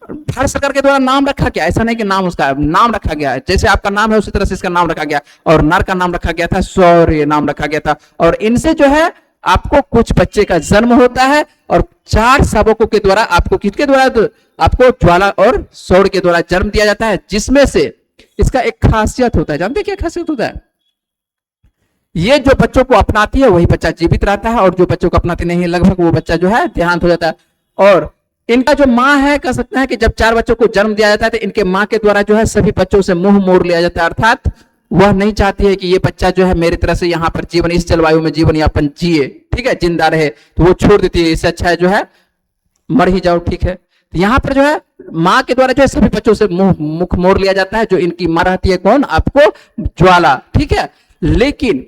भारत सरकार के द्वारा नाम रखा गया, ऐसा नहीं कि नाम उसका नाम रखा गया है, जैसे आपका नाम है उसी तरह से इसका नाम रखा गया। और नर का नाम रखा गया था शौर्य, नाम रखा गया था। और इनसे जो है आपको कुछ बच्चे का जन्म होता है और 4 शावकों के द्वारा आपको किसके द्वारा, आपको ज्वाला और शौर्य के द्वारा जन्म दिया जाता है। जिसमें से इसका एक खासियत होता है, जानते क्या खासियत होता है, ये जो बच्चों को अपनाती है वही बच्चा जीवित रहता है, और जो बच्चों को अपनाती नहीं है लगभग वो बच्चा जो है देहांत हो जाता है। और इनका जो माँ है, कह सकते हैं कि जब 4 बच्चों को जन्म दिया जाता है तो इनके माँ के द्वारा जो है सभी बच्चों से मुंह मोड़ लिया जाता है, अर्थात वह नहीं चाहती है कि ये बच्चा जो है मेरी तरह से यहाँ पर जीवन, इस जलवायु में जीवन यापन जिए, ठीक है, जिंदा रहे, तो वो छोड़ देती है, इससे अच्छा है जो है मर ही जाओ, ठीक है। तो यहाँ पर जो है माँ के द्वारा जो है सभी बच्चों से मुख मोड़ लिया जाता है। जो इनकी माँ रहती है कौन, आपको ज्वाला, ठीक है। लेकिन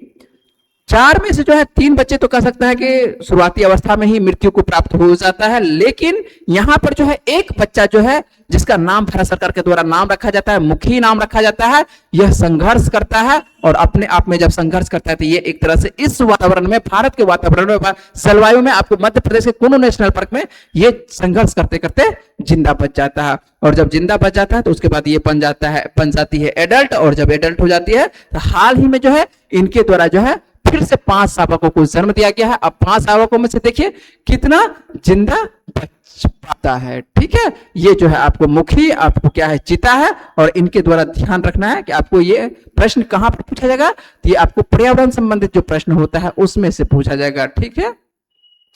4 में से जो है 3 बच्चे तो कह सकते हैं कि शुरुआती अवस्था में ही मृत्यु को प्राप्त हो जाता है। लेकिन यहाँ पर जो है एक बच्चा जो है जिसका नाम भारत सरकार के द्वारा नाम रखा जाता है, मुखी नाम रखा जाता है, यह संघर्ष करता है। और अपने आप में जब संघर्ष करता है तो ये एक तरह से इस वातावरण में, भारत के वातावरण में, जलवायु में, आपको मध्य प्रदेश के कुल्लू नेशनल पार्क में ये संघर्ष करते करते जिंदा बच जाता है। और जब जिंदा बच जाता है तो उसके बाद ये बन जाती है एडल्ट। और जब एडल्ट हो जाती है तो हाल ही में जो है इनके द्वारा जो है फिर से 5 शावकों को जन्म दिया गया है। अब 5 शावकों में से देखिए कितना जिंदा बच पाता है, ठीक है। ये जो है आपको मुखी, आपको क्या है, चिता है। और इनके द्वारा ध्यान रखना है कि आपको ये प्रश्न कहां पर पूछा जाएगा, तो ये आपको पर्यावरण संबंधित जो प्रश्न होता है उसमें से पूछा जाएगा, ठीक है।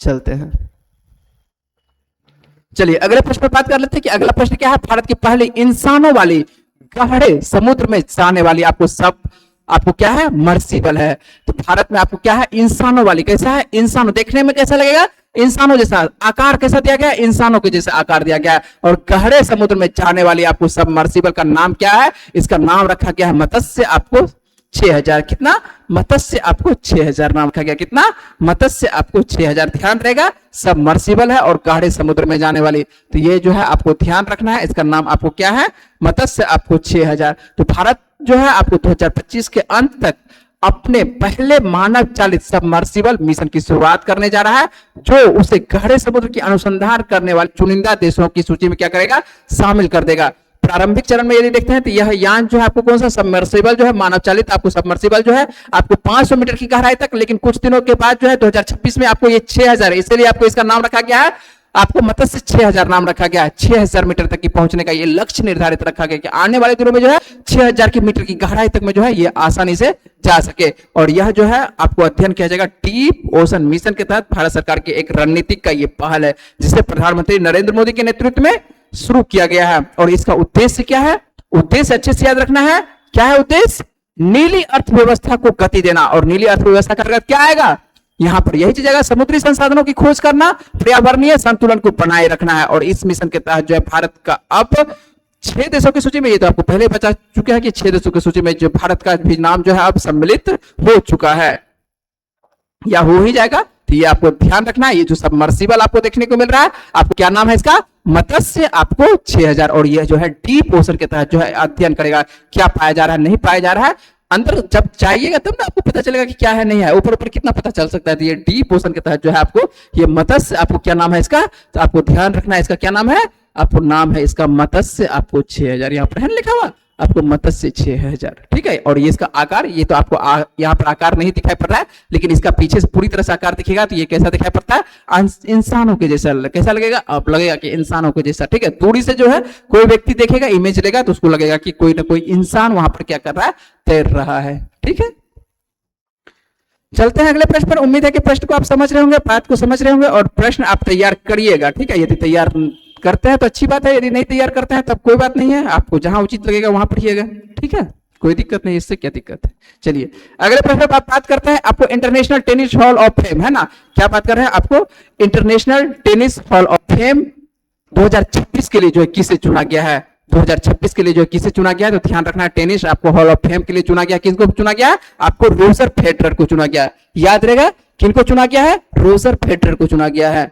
चलते हैं, चलिए अगले प्रश्न पर बात कर लेते हैं कि अगला प्रश्न क्या है। भारत की पहली इंसानों वाली गहरे समुद्र में जाने वाली आपको क्या है, मर्सिबल है। तो भारत में आपको क्या है, इंसानों वाली, कैसा है, इंसानों, देखने में कैसा लगेगा, इंसानों जैसा, आकार कैसा दिया गया, इंसानों के जैसा आकार दिया गया है। और गहरे समुद्र में जाने वाली आपको सबमर्सिबल का नाम क्या है, इसका नाम रखा गया है मत्स्य। आपको 6000, कितना, मत्स्य आपको 6000 नाम रखा गया, कितना, मत्स्य आपको 6000। ध्यान रहेगा सबमर्सिबल है और गहरे समुद्र में जाने वाली, तो ये जो है आपको ध्यान रखना है, इसका नाम आपको क्या है, मत्स्य आपको 6000। तो भारत जो है आपको 2025 के अंत तक अपने पहले मानव चालित सबमर्सिबल मिशन की शुरुआत करने जा रहा है, जो उसे गहरे समुद्र की अनुसंधान करने वाले चुनिंदा देशों की सूची में क्या करेगा, शामिल कर देगा। प्रारंभिक चरण में यदि देखते हैं तो यह यान जो है आपको कौन सा, सबमर्सिबल जो है, मानव चालित आपको सबमर्सिबल जो है आपको 500 मीटर की गहराई तक, लेकिन कुछ दिनों के बाद जो है 2026 में आपको ये 6000 है, इसलिए आपको इसका नाम रखा गया है, आपको मत्स्य 6000 नाम रखा गया है। 6000 मीटर तक की पहुंचने का ये लक्ष्य निर्धारित रखा गया कि आने वाले दिनों में जो है 6000 की मीटर की गहराई तक में जो है ये आसानी से जा सके। और यह जो है आपको अध्ययन किया जाएगा डीप ओशन मिशन के तहत। भारत सरकार की एक रणनीतिक का ये पहल है जिसे प्रधानमंत्री नरेंद्र मोदी के नेतृत्व में शुरू किया गया है। और इसका उद्देश्य क्या है, उद्देश्य अच्छे से याद रखना है, क्या है उद्देश्य, नीली अर्थव्यवस्था को गति देना। और नीली अर्थव्यवस्था का क्या आएगा, यहां पर यही चीज आएगा, समुद्री संसाधनों की खोज करना, पर्यावरणीय संतुलन को बनाए रखना है। और इस मिशन के तहत जो है भारत का अब 6 देशों की सूची में, ये तो आपको पहले बता चुके हैं कि 6 देशों की सूची में जो भारत का भी नाम जो है अब सम्मिलित हो चुका है या हो ही जाएगा। तो ये आपको ध्यान रखना है। ये जो सबमर्सिबल आपको देखने को मिल रहा है, आपको क्या नाम है इसका, मत्स्य आपको 6000। और ये जो है डीप ओशन के तहत जो है अध्ययन करेगा, क्या पाया जा रहा है, नहीं पाया जा रहा है। अंदर जब जाइएगा तब ना आपको पता चलेगा कि क्या है नहीं है, ऊपर ऊपर कितना पता चल सकता है। तो ये डीप ओशन के तहत जो है आपको ये मत्स्य, आपको क्या नाम है इसका, तो आपको ध्यान रखना है इसका क्या नाम है, आपको नाम है इसका मत्स्य आपको 6000, यहाँ पर है लिखा हुआ आपको मत्स्य 6000, ठीक है। और ये इसका आकार, ये तो आपको यहाँ पर आकार नहीं दिखाई पड़ रहा है, लेकिन इसका पीछे से पूरी तरह से आकार दिखेगा तो ये कैसा दिखाई पड़ता है, इंसानों के जैसा। कैसा लगेगा, आप लगेगा कि इंसानों के जैसा, ठीक है। दूरी से जो है कोई व्यक्ति देखेगा, इमेज लेगा तो उसको लगेगा कि कोई ना कोई इंसान वहां पर क्या कर रहा है, तैर रहा है, ठीक है। चलते हैं अगले प्रश्न पर। उम्मीद है कि प्रश्न को आप समझ रहे होंगे, बात को समझ रहे होंगे और प्रश्न आप तैयार करिएगा, ठीक है। यदि तैयार करते हैं तो अच्छी बात है, यदि नहीं तैयार करते हैं तब कोई बात नहीं है, आपको जहां उचित लगेगा वहां पढ़िएगा, ठीक है, कोई दिक्कत नहीं, इससे क्या दिक्कत है। चलिए अगले प्रश्न पर बात करते हैं। आपको international tennis hall of fame, है ना, क्या बात कर रहे हैं, आपको international tennis hall of fame 2026 के लिए जो है किसे चुना गया है, 2026 के लिए जो किसे चुना गया है, तो ध्यान रखना है टेनिस आपको हॉल ऑफ फेम के लिए चुना गया। किसको चुना गया है? आपको रोजर फेडरर को चुना गया है। याद रहेगा किनको चुना गया है? रोजर फेडरर को चुना गया है।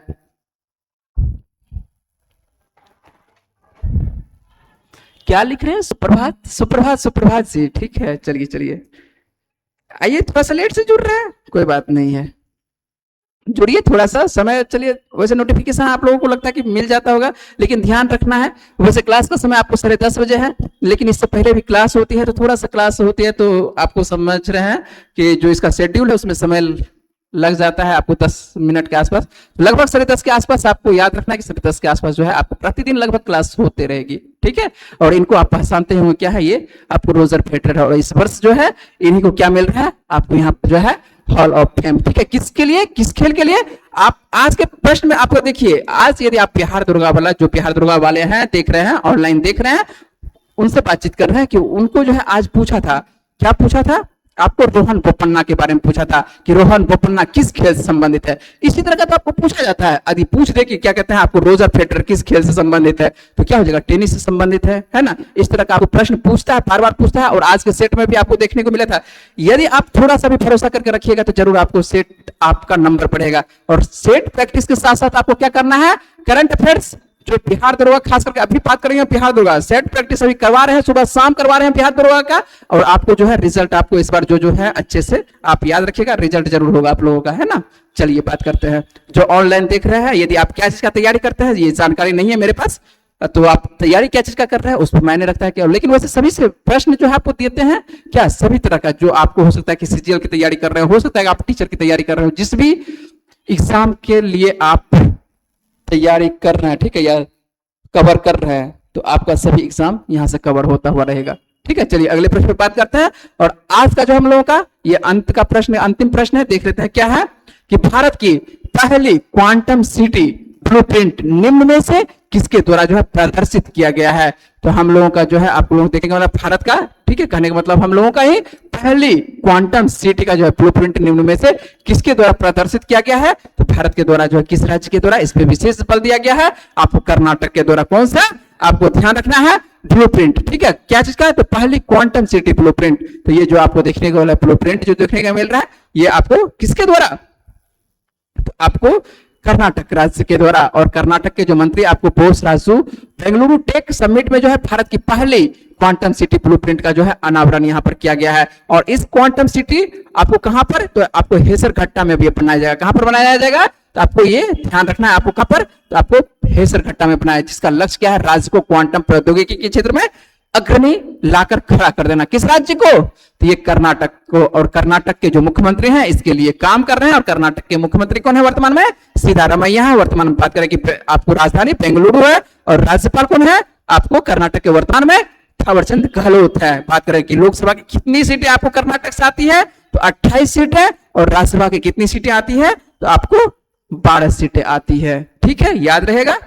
क्या लिख रहे हैं? सुप्रभात, सुप्रभात, सुप्रभात जी, ठीक है, चलिए चलिए, आइए थोड़ा सा लेट से जुड़ रहे हैं, कोई बात नहीं है, जुड़िए थोड़ा सा समय। चलिए वैसे नोटिफिकेशन आप लोगों को लगता है कि मिल जाता होगा, लेकिन ध्यान रखना है वैसे क्लास का समय आपको 10:30 बजे है, लेकिन इससे पहले भी क्लास होती है, तो थोड़ा सा क्लास होती है तो आपको समझ रहे हैं कि जो इसका शेड्यूल है उसमें समय लग जाता है आपको 10 मिनट के आसपास, लगभग 10:30 के आसपास। आपको याद रखना है कि 10:30 के आसपास जो है आपको प्रतिदिन लगभग क्लास होते रहेगी, ठीक है। और इनको आप पहचानते होंगे, क्या है ये? आपको रोजर फेडरर है, और इस वर्ष जो है इन्हीं को क्या मिल रहा है आपको यहाँ पर जो है हॉल ऑफ फेम, ठीक है। किसके लिए? किस खेल के लिए? आप आज के प्रश्न में आपको देखिए, आज यदि आप बिहार दुर्गा वाला, जो बिहार दुर्गा वाले हैं देख रहे हैं, ऑनलाइन देख रहे हैं, उनसे बातचीत कर रहे हैं कि उनको जो है आज पूछा था, क्या पूछा था? आपको रोहन बोपन्ना के बारे में पूछा था कि रोहन बोपन्ना किस खेल से संबंधित है। इसी तरह का तो आपको पूछा जाता है, यदि पूछ दे कि क्या कहते हैं आपको रोजर फेडरर किस खेल से संबंधित है, तो क्या हो जाएगा? टेनिस से संबंधित है ना। इस तरह का आपको प्रश्न पूछता है, बार बार पूछता है, और आज के सेट में भी आपको देखने को मिला था। यदि आप थोड़ा सा भी भरोसा करके रखिएगा तो जरूर आपको सेट आपका नंबर पड़ेगा। और सेट प्रैक्टिस के साथ साथ आपको क्या करना है? करंट अफेयर्स जो बिहार दरोगा, खास करके अभी बात करेंगे बिहार दरोगा, सेट प्रैक्टिस अभी करवा रहे हैं, सुबह शाम करवा रहे हैं बिहार दरोगा का, और आपको जो है रिजल्ट आपको इस बार जो है अच्छे से आप याद रखिएगा, रिजल्ट जरूर होगा आप लोगों का, है ना। चलिए बात करते हैं जो ऑनलाइन देख रहे हैं, यदि आप क्या चीज का तैयारी करते हैं, ये जानकारी नहीं है मेरे पास, तो आप तैयारी क्या चीज का कर रहे हैं उस पर मायने रखता है क्या। लेकिन वैसे सभी से प्रश्न जो है आपको देते हैं क्या, सभी तरह का, जो आपको हो सकता है कि सीजीएल की तैयारी कर रहे हो सकता है आप टीचर की तैयारी कर रहे हो, जिस भी एग्जाम के लिए आप तैयारी कर रहे हैं, ठीक है, या कवर कर रहे हैं, तो आपका सभी एग्जाम यहां से कवर होता हुआ रहेगा, ठीक है। चलिए अगले प्रश्न पे बात करते हैं, और आज का जो हम लोगों का ये अंत का प्रश्न, अंतिम प्रश्न है, देख लेते हैं क्या है कि भारत की पहली क्वांटम सिटी ब्लूप्रिंट निम्न में से किसके द्वारा जो है प्रदर्शित किया गया है। तो हम लोगों का जो है आप लोग देखेंगे वाला भारत का, ठीक है, कहने का मतलब हम लोगों का ही पहली क्वांटम सिटी का जो है ब्लूप्रिंट निम्न में से किसके द्वारा प्रदर्शित किया गया है, तो भारत के द्वारा जो है किस राज्य के द्वारा, इस पे विशेष बल दिया गया है आपको, कर्नाटक के द्वारा। कौन सा आपको ध्यान रखना है? ब्लूप्रिंट, ठीक है, क्या चीज का है? तो पहली क्वांटम सिटी ब्लूप्रिंट। तो ये जो आपको देखने को वाला ब्लूप्रिंट जो देखने को मिल रहा है, ये आपको किसके द्वारा? तो आपको कर्नाटक राज्य के द्वारा, और कर्नाटक के जो मंत्री आपको बोस राजू, बेंगलुरु टेक समिट में जो है भारत की पहली क्वांटम सिटी ब्लूप्रिंट का जो है अनावरण यहां पर किया गया है। और इस क्वांटम सिटी आपको कहां पर? तो आपको हेसरघट्टा में भी बनाया जाएगा। कहां पर बनाया जाएगा? तो आपको ये ध्यान रखना है, आपको कहां पर? तो आपको हेसरघट्टा में बनाया, जिसका लक्ष्य क्या है? राज्य को क्वांटम प्रौद्योगिकी के क्षेत्र में अग्रणी लाकर खड़ा कर देना। किस राज्य को? तो ये कर्नाटक को, और कर्नाटक के जो मुख्यमंत्री हैं इसके लिए काम कर रहे हैं। और कर्नाटक के मुख्यमंत्री कौन है वर्तमान में? सिद्धारमैया है। वर्तमान में बात करें कि आपको राजधानी बेंगलुरु है, और राज्यपाल कौन है आपको? कर्नाटक के वर्तमान में थावरचंद गहलोत है। बात करें कि लोकसभा की कितनी सीटें आपको कर्नाटक से आती है, तो 28 सीटें, और राज्यसभा की कितनी सीटें आती है, तो आपको 12 सीटें आती है, ठीक है, याद रहेगा।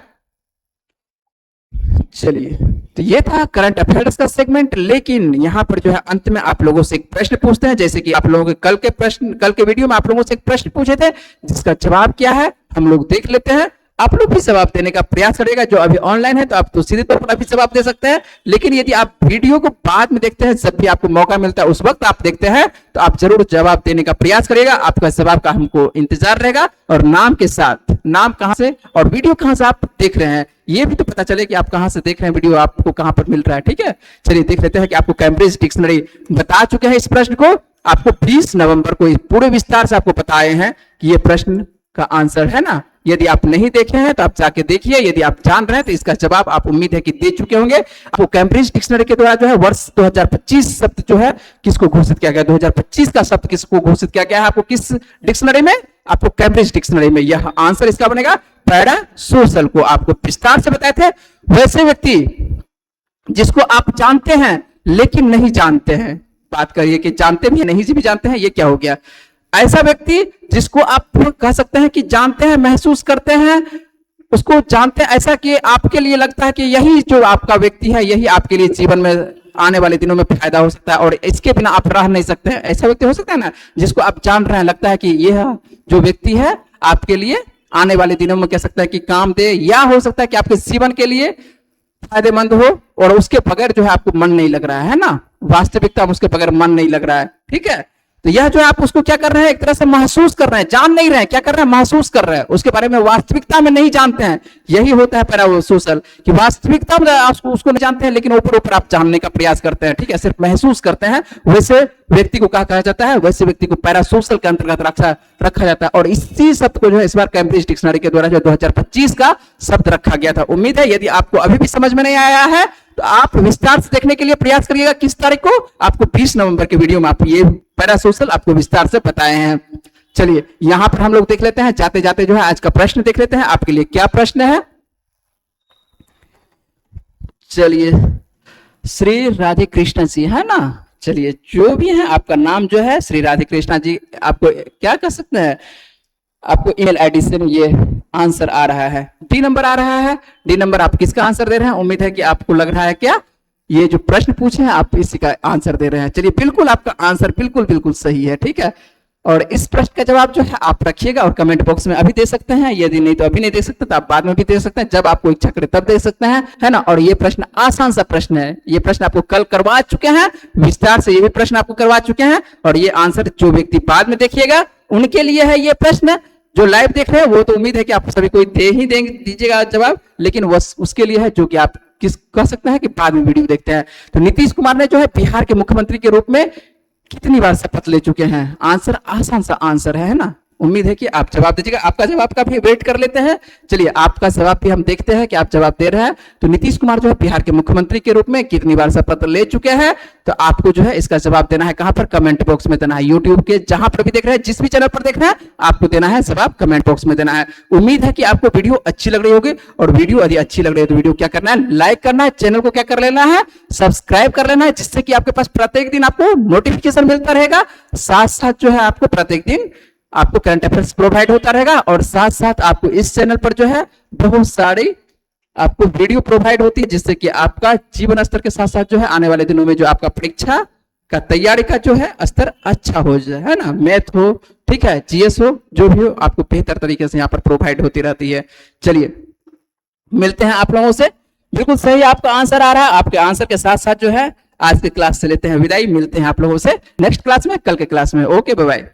चलिए, तो ये था करंट अफेयर्स का सेगमेंट। लेकिन यहां पर जो है अंत में आप लोगों से एक प्रश्न पूछते हैं, जैसे कि आप लोगों के कल के वीडियो में आप लोगों से एक प्रश्न पूछे थे, जिसका जवाब क्या है हम लोग देख लेते हैं। आप लोग भी जवाब देने का प्रयास करेगा, जो अभी ऑनलाइन है तो आप तो सीधे तौर पर अभी जवाब दे सकते हैं, लेकिन यदि आप वीडियो को बाद में देखते हैं, जब भी आपको मौका मिलता है उस वक्त आप देखते हैं, तो आप जरूर जवाब देने का प्रयास करिएगा। आपका जवाब का हमको इंतजार रहेगा, और नाम के साथ, नाम कहां से और वीडियो कहां से आप देख रहे हैं, ये भी तो पता चले कि आप कहां से देख रहे हैं, वीडियो आपको कहां पर मिल रहा है, ठीक है। चलिए देख लेते हैं कि आपको कैम्ब्रिज डिक्शनरी बता चुके हैं इस प्रश्न को, आपको 20 नवंबर को पूरे विस्तार से आपको बताए हैं कि ये प्रश्न का आंसर है ना। यदि आप नहीं देखे हैं तो आप जाके देखिए, यदि आप जान रहे हैं तो इसका जवाब आप उम्मीद है कि दे चुके होंगे। आपको कैम्ब्रिज डिक्शनरी के द्वारा जो है वर्ष 2025 शब्द जो है किसको घोषित किया गया, 2025 का शब्द किसको घोषित किया गया है आपको, किस डिक्शनरी में? आपको कैम्ब्रिज डिक्शनरी में। यह आंसर इसका बनेगा पैरा सोशल को आपको विस्तार से बताए थे। वैसे व्यक्ति जिसको आप जानते हैं लेकिन नहीं जानते हैं, बात करिए कि जानते भी हैं नहीं भी जानते हैं, ये क्या हो गया? ऐसा व्यक्ति जिसको आप कह सकते हैं कि जानते हैं, महसूस करते हैं, उसको जानते हैं ऐसा कि आपके लिए लगता है कि यही जो आपका व्यक्ति है, यही आपके लिए जीवन में आने वाले दिनों में फायदा हो सकता है, और इसके बिना आप रह नहीं सकते हैं। ऐसा व्यक्ति हो सकता है ना, जिसको आप जान रहे हैं, लगता है कि यह जो व्यक्ति है आपके लिए आने वाले दिनों में कह सकता है कि काम दे, या हो सकता है कि आपके जीवन के लिए फायदेमंद हो और उसके बगैर जो है आपको मन नहीं लग रहा है ना, वास्तविकता में उसके बगैर मन नहीं लग रहा है, ठीक है। तो यह जो है आप उसको क्या कर रहे हैं, एक तरह से महसूस कर रहे हैं, जान नहीं रहे हैं, क्या कर रहे हैं, महसूस कर रहे हैं, उसके बारे में वास्तविकता में नहीं जानते हैं। यही होता है पैरासोशल, कि वास्तविकता में आप उसको नहीं जानते हैं, लेकिन ऊपर ऊपर आप जानने का प्रयास करते हैं, ठीक है, सिर्फ महसूस करते हैं। वैसे व्यक्ति को कहा जाता है, वैसे व्यक्ति को पैरासोशल के अंतर्गत रखा जाता है। और इसी शब्द को जो है इस बार कैम्ब्रिज डिक्शनरी के द्वारा जो 2025 का शब्द रखा गया था। उम्मीद है यदि आपको अभी भी समझ में नहीं आया है तो आप विस्तार से देखने के लिए प्रयास करिएगा। किस तारीख को? आपको 20 नवंबर के वीडियो में आप ये पैरासोशल आपको विस्तार से बताए हैं। चलिए यहां पर हम लोग देख लेते हैं, जाते जाते जो है आज का प्रश्न देख लेते हैं, आपके लिए क्या प्रश्न है। चलिए, श्री राधे कृष्ण जी है ना, चलिए जो भी है आपका नाम जो है श्री राधे कृष्णा जी, आपको क्या कर सकते हैं, आपको ईमेल आईडी से ये आंसर आ रहा है, डी नंबर आ रहा है। डी नंबर आप किसका आंसर दे रहे हैं? उम्मीद है कि आपको लग रहा है क्या ये जो प्रश्न पूछे हैं आप इसी का आंसर दे रहे हैं। चलिए बिल्कुल आपका आंसर बिल्कुल बिल्कुल सही है, ठीक है। और इस प्रश्न का जवाब जो है आप रखिएगा और कमेंट बॉक्स में अभी दे सकते हैं, यदि नहीं तो अभी नहीं दे सकते तो आप बाद में भी दे सकते हैं, जब आपको इच्छा करे तब दे सकते हैं, है ना। और ये प्रश्न आसान सा प्रश्न है, ये प्रश्न आपको कल करवा चुके हैं विस्तार से, ये भी प्रश्न आपको करवा चुके हैं। और ये आंसर जो व्यक्ति बाद में देखिएगा उनके लिए है ये प्रश्न, जो लाइव देख रहे हैं वो तो उम्मीद है कि आप सभी कोई दे ही देंगे, दीजिएगा जवाब, लेकिन वो उसके लिए है जो कि आप किस कह सकते हैं कि बाद में वीडियो देखते हैं। तो नीतीश कुमार ने जो है बिहार के मुख्यमंत्री के रूप में कितनी बार शपथ ले चुके हैं? आंसर आसान सा आंसर है ना, उम्मीद है कि आप जवाब दीजिएगा। आपका जवाब का भी वेट कर लेते हैं। चलिए आपका जवाब भी हम देखते हैं कि आप जवाब दे रहे हैं। तो नीतीश कुमार जो है बिहार के मुख्यमंत्री के रूप में कितनी बार शपथ ले चुके हैं? तो आपको जो है इसका जवाब देना है कहां पर? कमेंट बॉक्स में देना है। यूट्यूब के जहां पर भी देख रहे हैं, जिस भी चैनल पर देख रहे हैं, आपको देना है जवाब कमेंट बॉक्स में देना है। उम्मीद है कि आपको वीडियो अच्छी लग रही होगी, और वीडियो यदि अच्छी लग रही है तो वीडियो क्या करना है, लाइक करना है, चैनल को क्या कर लेना है, सब्सक्राइब कर लेना है, जिससे कि आपके पास प्रत्येक दिन आपको नोटिफिकेशन मिलता रहेगा। साथ साथ जो है आपको प्रत्येक दिन आपको करंट अफेयर्स प्रोवाइड होता रहेगा, और साथ साथ आपको इस चैनल पर जो है बहुत सारी आपको वीडियो प्रोवाइड होती है, जिससे कि आपका जीवन स्तर के साथ साथ जो है आने वाले दिनों में जो आपका परीक्षा का तैयारी का जो है स्तर अच्छा हो जाए, है ना। मैथ हो, ठीक है, जीएस हो, जो भी हो आपको बेहतर तरीके से यहाँ पर प्रोवाइड होती रहती है। चलिए मिलते हैं आप लोगों से। बिल्कुल सही आपका आंसर आ रहा है। आपके आंसर के साथ साथ जो है आज के क्लास से लेते हैं विदाई। मिलते हैं आप लोगों से नेक्स्ट क्लास में, कल के क्लास में। Okay, bye bye.